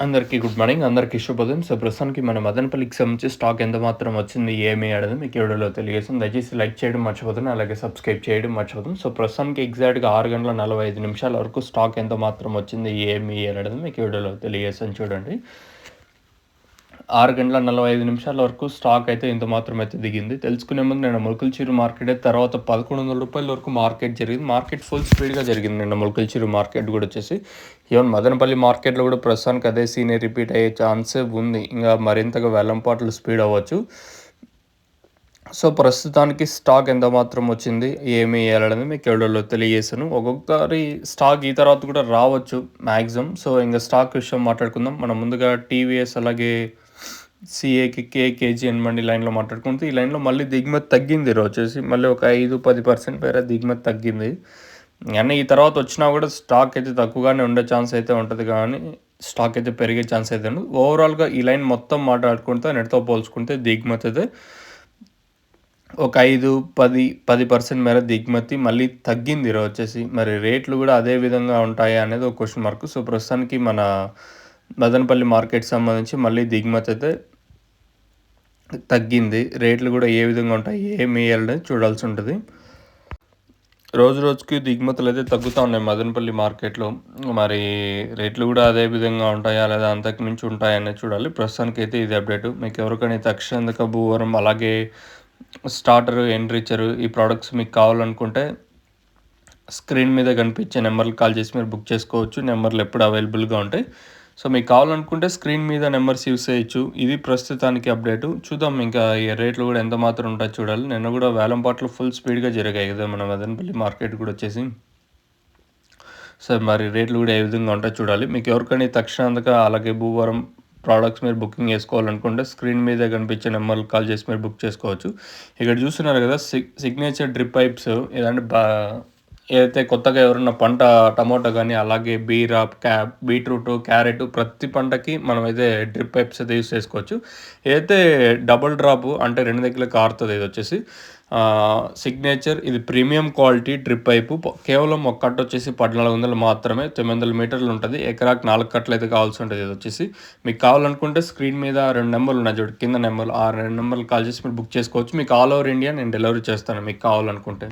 అందరికీ good morning. అందరికీ శుభోదయం. సో, ప్రస్తుతానికి మన మదనపల్లికి సంబంధించి స్టాక్ ఎంత మాత్రం వచ్చింది, ఏమి అనేది మీకు ఈ వీడియోలో తెలియజేస్తాను. దయచేసి లైక్ చేయడం మర్చిపోతున్నాను. అలాగే సబ్స్క్రైబ్ చేయడం మర్చిపోతున్నాను. సో, ప్రస్తుతానికి ఎగ్జాక్ట్‌గా 6:45 వరకు స్టాక్ ఎంత మాత్రం వచ్చింది, ఏమి అనేది మీకు ఈ వీడియోలో తెలియజేస్తాను చూడండి. 6:45 వరకు స్టాక్ అయితే ఇంత మాత్రం అయితే దిగింది. తెలుసుకునే ముందు నిన్న మొలకల్చెరువు మార్కెట్ తర్వాత రూ. 1,100 వరకు మార్కెట్ జరిగింది. మార్కెట్ ఫుల్ స్పీడ్‌గా జరిగింది నిన్న మొలకల్చెరువు మార్కెట్ కూడా వచ్చేసి. ఈవెన్ మదనపల్లి మార్కెట్‌లో కూడా ప్రస్తుతానికి అదే సీనే రిపీట్ అయ్యే ఛాన్సే ఉంది. ఇంకా మరింతగా వేలంపాట్లు స్పీడ్ అవ్వచ్చు. సో, ప్రస్తుతానికి స్టాక్ ఎంత మాత్రం వచ్చింది, ఏమి అనేది మీకు వీడియోలో తెలియజేశాను. ఒక్కొక్కసారి స్టాక్ ఈ తర్వాత కూడా రావచ్చు మ్యాక్సిమం. సో, ఇంకా స్టాక్ విషయం మాట్లాడుకుందాం. మనం ముందుగా టీవీఎస్ అలాగే సిఏకి కేజీఎన్ మండి లైన్లో మాట్లాడుకుంటే ఈ లైన్లో మళ్ళీ దిగుమతి తగ్గింది ఈరోజు వచ్చేసి. మళ్ళీ ఒక 5-10% పేర దిగుమతి తగ్గింది. కానీ ఈ తర్వాత వచ్చినా కూడా స్టాక్ అయితే తక్కువగానే ఉండే ఛాన్స్ అయితే ఉంటుంది, కానీ స్టాక్ అయితే పెరిగే ఛాన్స్ అయితే ఉండదు. ఓవరాల్గా ఈ లైన్ మొత్తం మాట్లాడుకుంటే నెట్తో పోల్చుకుంటే దిగుమతి అయితే ఒక 5-10% మేర దిగుమతి మళ్ళీ తగ్గింది ఈరోజు వచ్చేసి. మరి రేట్లు కూడా అదే విధంగా ఉంటాయా అనేది ఒక క్వశ్చన్ మార్క్. సో, ప్రస్తుతానికి మన మదనపల్లి మార్కెట్ సంబంధించి మళ్ళీ దిగుమతి అయితే తగ్గింది. రేట్లు కూడా ఏ విధంగా ఉంటాయి, ఏమి అనేది చూడాల్సి ఉంటుంది. రోజు రోజుకి దిగుమతులు అయితే తగ్గుతూ ఉన్నాయి మదనపల్లి మార్కెట్లో. మరి రేట్లు కూడా అదే విధంగా ఉంటాయా లేదా అంతకు మించి ఉంటాయా అనేది చూడాలి. ప్రస్తుతానికి అయితే ఇది అప్డేట్. మీకు ఎవరికైనా తక్షణక భూవరం అలాగే స్టార్టర్ ఎన్రిచర్ ఈ ప్రోడక్ట్స్ మీకు కావాలనుకుంటే స్క్రీన్ మీద కనిపించే నెంబర్లు కాల్ చేసి మీరు బుక్ చేసుకోవచ్చు. నెంబర్లు ఎప్పుడు అవైలబుల్గా ఉంటాయి. సో, మీకు కావాలనుకుంటే స్క్రీన్ మీద నెంబర్స్ యూస్ చేయొచ్చు. ఇది ప్రస్తుతానికి అప్డేటు. చూద్దాం ఇంకా ఈ రేట్లు కూడా ఎంత మాత్రం ఉంటాయో చూడాలి. నిన్న కూడా వేలంపాట్లు ఫుల్ స్పీడ్గా జరిగాయి కదా మన మదనపల్లి మార్కెట్ కూడా వచ్చేసి. సో, మరి రేట్లు కూడా ఏ విధంగా ఉంటాయో చూడాలి. మీకు ఎవరికైనా తక్షణంగా అలాగే భూవరం ప్రోడక్ట్స్ మీరు బుకింగ్ చేసుకోవాలనుకుంటే స్క్రీన్ మీద కనిపించే నెంబర్లు కాల్ చేసి మీరు బుక్ చేసుకోవచ్చు. ఇక్కడ చూస్తున్నారు కదా సిగ్నేచర్ డ్రిప్ పైప్స్ ఏదంటే ఏదైతే కొత్తగా ఎవరన్నా పంట టమోటా కానీ అలాగే బీట్రూట్, క్యారెట్ ప్రతి పంటకి మనమైతే డ్రిప్ పైప్స్ అయితే యూస్ చేసుకోవచ్చు. ఏదైతే డబుల్ డ్రాప్ అంటే 2 దగ్గర కారుతుంది ఇది వచ్చేసి సిగ్నేచర్. ఇది ప్రీమియం క్వాలిటీ డ్రిప్ పైపు. కేవలం ఒక కట్ట వచ్చేసి 1400 మాత్రమే. 900 మీటర్లు ఉంటుంది. ఎకరాకి 4 కట్టలు అయితే కావాల్సి ఉంటుంది. ఇది వచ్చేసి మీకు కావాలనుకుంటే స్క్రీన్ మీద 2 నెంబర్లు ఉన్నాయి చూడు కింద నెంబర్లు. ఆ 2 నెంబర్లు కాల్ చేసి మీరు బుక్ చేసుకోవచ్చు. మీకు ఆల్ ఓవర్ ఇండియా నేను డెలివరీ చేస్తాను మీకు కావాలనుకుంటే.